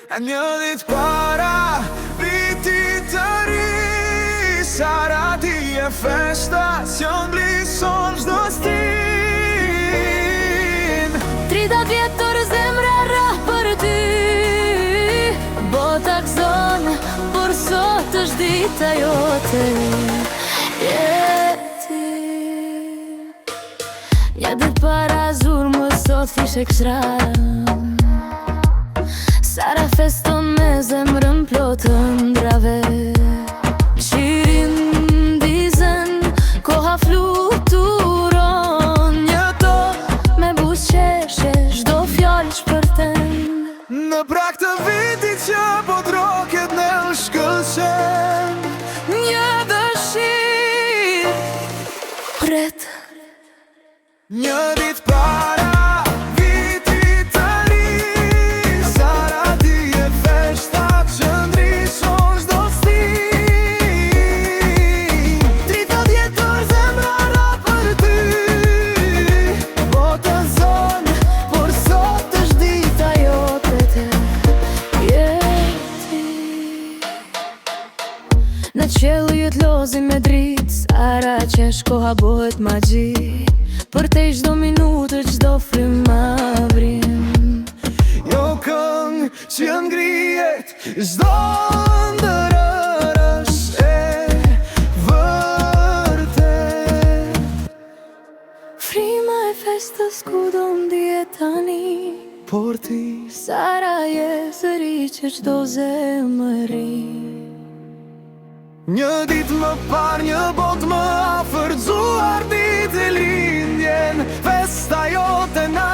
Një ditë para vitit të ri, Sara ti e festa që nglison çdo stin. 30 vjetor zemra rah për ty, bota gëzon, por sot është dita jote. Jeti një ditë para zurmë, sot fishe këshran. Sara feston me zemrën plotë ndrave. Shirin dizen, koha fluturon. Një to me buzëqeshje, çdo fjalë shpërten. Në prak të vitit që po troket në shkëlqen. Një dëshirë pret. Një ditë para vitit të ri, Sara ti e festa që ndryshon çdo stin. 30 vjetor zemra ra për ty, Bota zon, por sot është dita jote te. Jeti në qiell jet lozi me dritë, Sara qesh koha bëhet magji. Për te çdo minutë, çdo frymë vrim. jo këngë që ngrihet, çdo ndërër është e vërtet. Frima e festës ku do ndihet tani, Por ti Sara je zëri që çdo zemëri. një ditë më parë, një botë më afër, zuar ditë e lindjen, festa jote në